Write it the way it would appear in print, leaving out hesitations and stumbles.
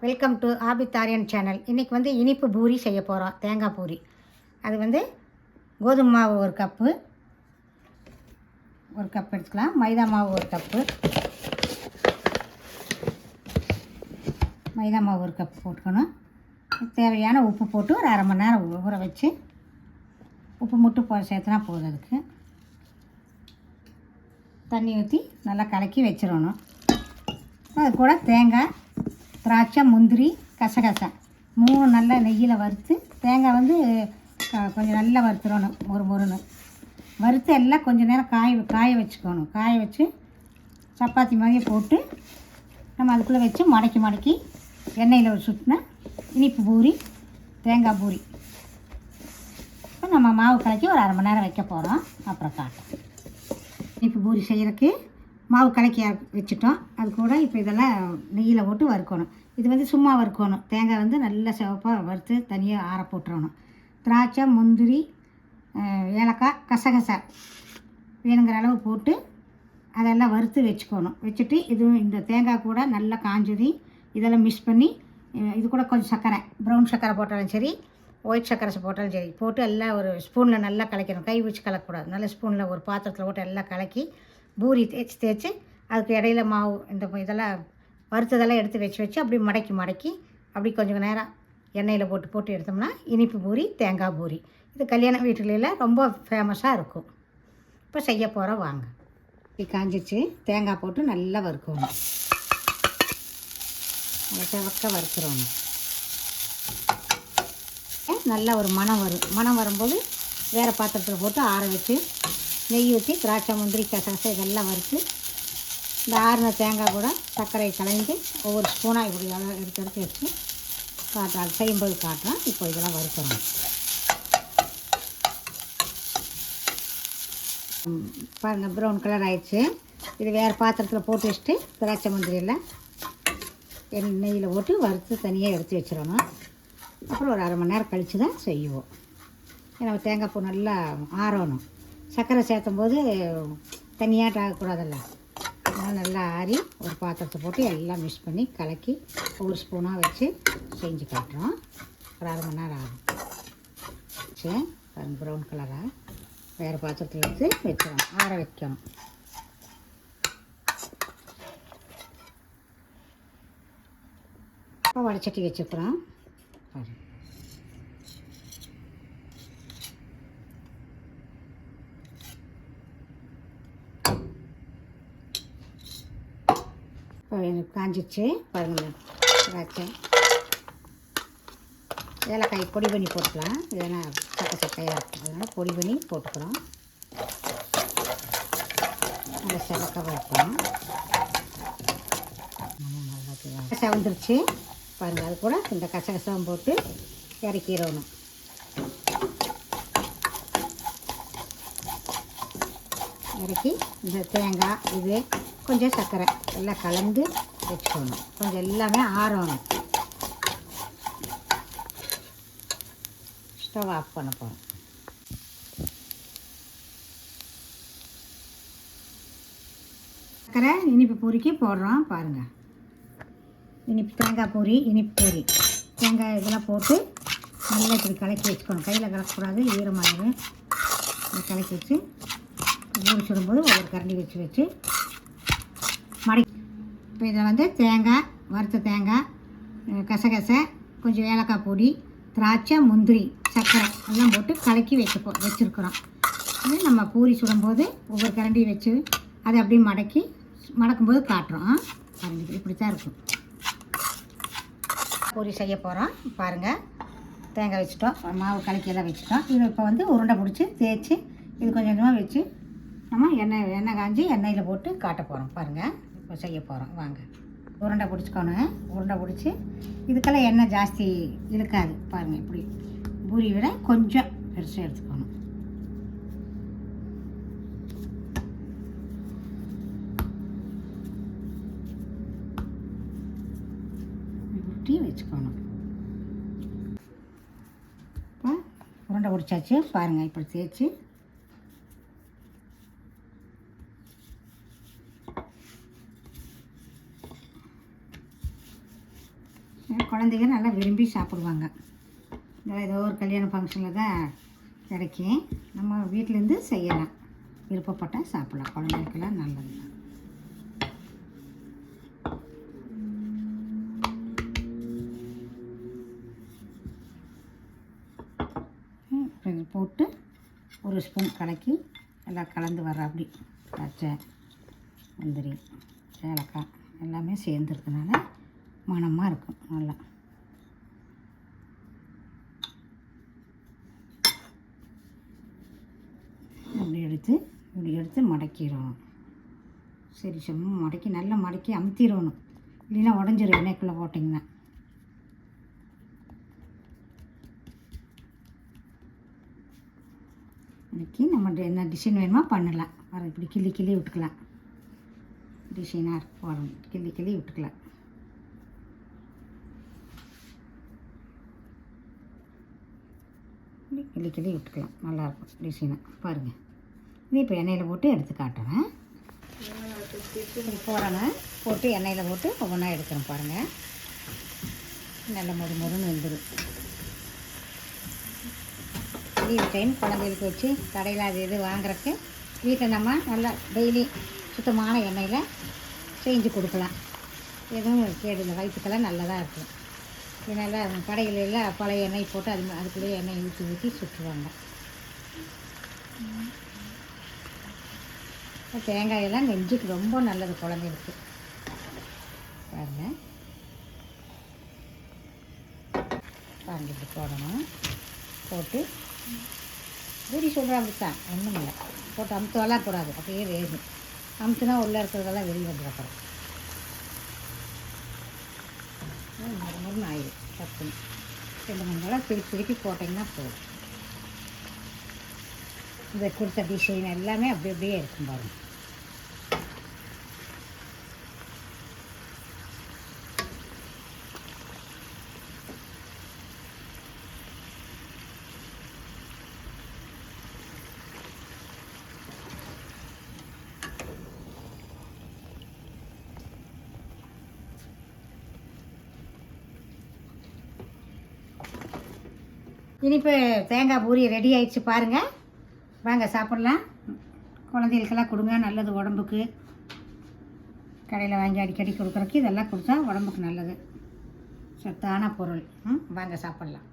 Welcome to ஆபித்தாரியன் channel. இன்றைக்கி வந்து இனிப்பு பூரி செய்ய போகிறோம். தேங்காய் பூரி. அது வந்து கோதுமை மாவு ஒரு கப்பு எடுத்துக்கலாம். மைதா மாவு ஒரு கப்பு, மைதா மாவு ஒரு கப்பு போட்டுக்கணும். தேவையான உப்பு போட்டு ஒரு அரை மணி நேரம் ஊற வச்சு உப்பு மட்டும் சேர்த்துனா போதும். அதுக்கு தண்ணி ஊற்றி நல்லா கலக்கி வச்சிடணும். அது கூட தேங்காய், திராட்சை, முந்திரி, கசகசா 3 நல்லா நெய்யில் வறுத்து, தேங்காய் வந்து கொஞ்சம் நல்லா வறுத்துடணும். மொறுன்னு வறுத்து எல்லாம் கொஞ்சம் நேரம் காய வச்சுக்கணும். காய வச்சு சப்பாத்தி மாதிரி போட்டு நம்ம அதுக்குள்ளே வச்சு மடக்கி எண்ணெயில் ஒரு சுற்றினா இனிப்பு பூரி, தேங்காய் பூரி. இப்போ நம்ம மாவு கலக்கி ஒரு அரை மணி நேரம் வைக்க போகிறோம். அப்புறம் காட்டும். இனிப்பு பூரி செய்கிறதுக்கு மாவு கலக்கி வச்சுட்டோம். அது கூட இப்போ இதெல்லாம் நெய்யில் போட்டு வறுக்கணும். இது வந்து சும்மா வறுக்கணும். தேங்காய் வந்து நல்லா சிவப்பாக வறுத்து தனியாக ஆற போட்டுறணும். திராட்சை, முந்திரி, ஏலக்காய், கசகசா வேணுங்கிற அளவு போட்டு அதெல்லாம் வறுத்து வச்சுக்கணும். வச்சுட்டு இந்த தேங்காய் கூட நல்லா காஞ்சதி இதெல்லாம் மிக்ஸ் பண்ணி, இது கூட கொஞ்சம் சர்க்கரை, ப்ரௌன் சர்க்கரை போட்டாலும் சரி, ஒயிட் சர்க்கரை போட்டாலும் சரி, போட்டு எல்லாம் ஒரு ஸ்பூனில் நல்லா கலக்கணும். கை வச்சு கலக்கக்கூடாது. நல்ல ஸ்பூனில் ஒரு பாத்திரத்தில் போட்டு எல்லாம் கலக்கி பூரி தேய்ச்சி அதுக்கு இடையில மாவு இதெல்லாம் வறுத்ததெல்லாம் எடுத்து வச்சு அப்படி மடக்கி அப்படி கொஞ்சம் நேரம் எண்ணெயில் போட்டு எடுத்தோம்னா இனிப்பு பூரி, தேங்காய் பூரி. இது கல்யாண வீட்டுலலாம் ரொம்ப ஃபேமஸாக இருக்கும். இப்போ செய்ய போகிறோம் வாங்க. இப்படி காஞ்சிச்சு. தேங்காய் போட்டு நல்லா வறுக்கணும். நல்லா செவக்க வறுக்கிறோம். நல்லா ஒரு மணம் வரும்போது வேறு பாத்திரத்தில் போட்டு ஆற வச்சு நெய் ஊற்றி திராட்சை, முந்திரி, கசகசை இதெல்லாம் வறுத்து இந்த ஆறின தேங்காய் கூட சர்க்கரை கலந்து ஒவ்வொரு ஸ்பூனாக இப்படி எடுத்து வச்சு காட்டுறோம். செய்யும்போது காட்டுறோம். இப்போ இதெல்லாம் வறுக்கிறோம். பாருங்கள், ப்ரௌன் கலர் ஆயிடுச்சு. இது வேறு பாத்திரத்தில் போட்டு வச்சுட்டு திராட்சை, முந்திரியெல்லாம் நெய்யில் போட்டு வறுத்து தனியாக எடுத்து வச்சிடணும். அப்புறம் ஒரு அரை மணி நேரம் கழித்து தான் செய்வோம். ஏன்னா தேங்காய் பூ நல்லா ஆறணும். சர்க்கரை சேர்த்தும் போது தனியாக ஆகக்கூடாதல்ல. அதனால் நல்லா ஆறி ஒரு பாத்திரத்தை போட்டு எல்லாம் மிக்ஸ் பண்ணி கலக்கி ஒரு ஸ்பூனாக வச்சு செஞ்சு காட்டுறோம். ஒரு அரை மணி நேரம் ஆகும். சரி, ப்ரௌன் கலராக வேறு பாத்திரத்தில் எடுத்து வச்சிடணும். ஆற வைக்கணும். இப்போ வடைச்சட்டி வச்சுக்கிறோம். காஞ்சிச்சு பாருங்கள். திராட்சை, ஏலக்காய் பொடி பண்ணி போட்டுக்கலாம். இல்லைன்னா சக்கையாக இருக்கும். அதனால் பொடி பண்ணி போட்டுக்கிறோம். நல்லா செவக்க வைப்போம். செவந்துருச்சு பாருங்கள். அது கூட இந்த கசகசம் போட்டு இறக்கிடணும். இறக்கி இந்த தேங்காய் இது கொஞ்சம் சர்க்கரை எல்லாம் கலந்து வச்சுக்கணும். கொஞ்சம் எல்லாமே ஆறணும். ஸ்டவ் ஆஃப் பண்ண போகிறோம். சர்க்கரை இனிப்பு பூரிக்கு போடுறோம். பாருங்கள், தேங்காய் பூரி, இனிப்பு பூரி. தேங்காய் இதெல்லாம் போட்டு நல்லா இப்படி கலக்கி வச்சுக்கணும். கையில் கலக்கக்கூடாது, ஈரமாயிடும். கலக்கி வச்சு பூரி சுடும்போது ஒவ்வொரு கரண்டி வச்சு இப்போ இதில் வந்து தேங்காய், வறுத்த தேங்காய், கசகசை, கொஞ்சம் ஏலக்காய் பொடி, திராட்சை, முந்திரி, சர்க்கரை எல்லாம் போட்டு கலக்கி வச்சுருக்குறோம். இது நம்ம பூரி சுடும்போது ஒவ்வொரு கரண்டி வச்சு அதை அப்படியே மடக்கும்போது காட்டுறோம். பாருங்கள், இப்படி தான் இருக்கும். பூரி செய்ய போகிறோம். பாருங்கள், தேங்காய் வச்சுட்டோம், மாவு கலக்கியெல்லாம் வச்சுட்டோம். இது இப்போ வந்து உருண்டை பிடிச்சி தேய்ச்சி இது கொஞ்சம் கொஞ்சமாக வச்சு நம்ம எண்ணெய் காஞ்சி எண்ணெயில் போட்டு காட்ட போகிறோம். பாருங்கள், இப்போ செய்ய போகிறோம் வாங்க. உருண்டை பிடிச்சிக்கணும். உருண்டை பிடிச்சி இதுக்கெல்லாம் எண்ணெய் ஜாஸ்தி இழுக்காது. பாருங்கள், இப்படி பூரி விட கொஞ்சம் பெருசாக எடுத்துக்கணும். ஊற்றி வச்சுக்கணும். இப்போ உருண்டை பிடிச்சாச்சு. பாருங்கள், இப்படி தேய்ச்சி குழந்தைங்க நல்லா விரும்பி சாப்பிடுவாங்க. இதெல்லாம் ஏதோ ஒரு கல்யாண ஃபங்க்ஷனில் தான் கிடைக்கும். நம்ம வீட்டிலேருந்து செய்யலாம், விருப்பப்பட்டால் சாப்பிட்லாம். குழந்தைகளுக்கெல்லாம் நல்லது தான். இது போட்டு ஒரு ஸ்பூன் கலக்கி எல்லாம் கலந்து வர அப்படி பச்சை முந்திரி ஏலக்காய் எல்லாமே சேர்ந்துருக்கனால மணமாக இருக்கும் நல்லா. இப்படி எடுத்து மடக்கிடணும். சரி சும்மா மடக்கி நல்லா மடக்கி அமுத்திடணும், இல்லைன்னா உடஞ்சிரும் எண்ணெய்க்குள்ளே போட்டிங்கன்னா. இன்னைக்கு நம்ம என்ன டிசைன் வேணுமோ பண்ணலாம். வர இப்படி கிள்ளி கிள்ளி விட்டுக்கலாம். டிசைனாக போடணும், கிள்ளி கிள்ளி விட்டுக்கலாம். இப்படி கிள்ளி கிள்ளி விட்டுக்கலாம், நல்லாயிருக்கும் டிசைனாக. பாருங்கள், இது இப்போ எண்ணெயில் போட்டு எடுத்து காட்டுறேன். போடணும், போட்டு எண்ணெயில் போட்டு ஒவ்வொன்றா எடுக்கிறேன். பாருங்கள், நல்ல மொறு மொறுன்னு வந்துடும். லீவ் டைம் குழந்தைகளுக்கு வச்சு கடையில் அது இது வாங்குறதுக்கு வீட்டில் நம்ம நல்லா டெய்லி சுத்தமான எண்ணெயில் செஞ்சு கொடுக்கலாம். எதுவும் கேடு இல்லை, வயிற்றுக்கெல்லாம் நல்லதாக இருக்கும். இதனால் கடையிலெல்லாம் பழைய எண்ணெய் போட்டு அதுக்குள்ளேயே எண்ணெய் ஊற்றி ஊற்றி சுற்றுவாங்க. தேங்காயெல்லாம் நெஞ்சுக்கு ரொம்ப நல்லது குழந்தைகளுக்கு. பாருங்கள் பாருங்கள், இப்படி போடணும். போட்டு பூரி சொல்கிற அப்படித்தான், ஒன்றும் இல்லை. போட்டு அமுத்துவெல்லாம் கூடாது, அப்படியே வேகும். அமுத்துனா உள்ளே இருக்கிறதெல்லாம் வெளியே வந்துடப்படும். மறுமணம் ஆயிடும். டக்குன்னு 2-3 தடவை திருப்பி திருப்பி போட்டிங்கன்னா போதும். இந்த கொடுத்த டிசைன் எல்லாமே அப்படி அப்படியே இருக்கும் பாருங்கள். இனிப்பு தேங்காய் பூரி ரெடி ஆயிடுச்சு பாருங்கள். வாங்க சாப்பிட்லாம். குழந்தைகளுக்கெல்லாம் கொடுங்க, நல்லது உடம்புக்கு. கடையில் வாங்கி அடிக்கடி கொடுக்குறக்கு இதெல்லாம் கொடுத்தா உடம்புக்கு நல்லது, சத்தான பொருள். வாங்க சாப்பிட்லாம்.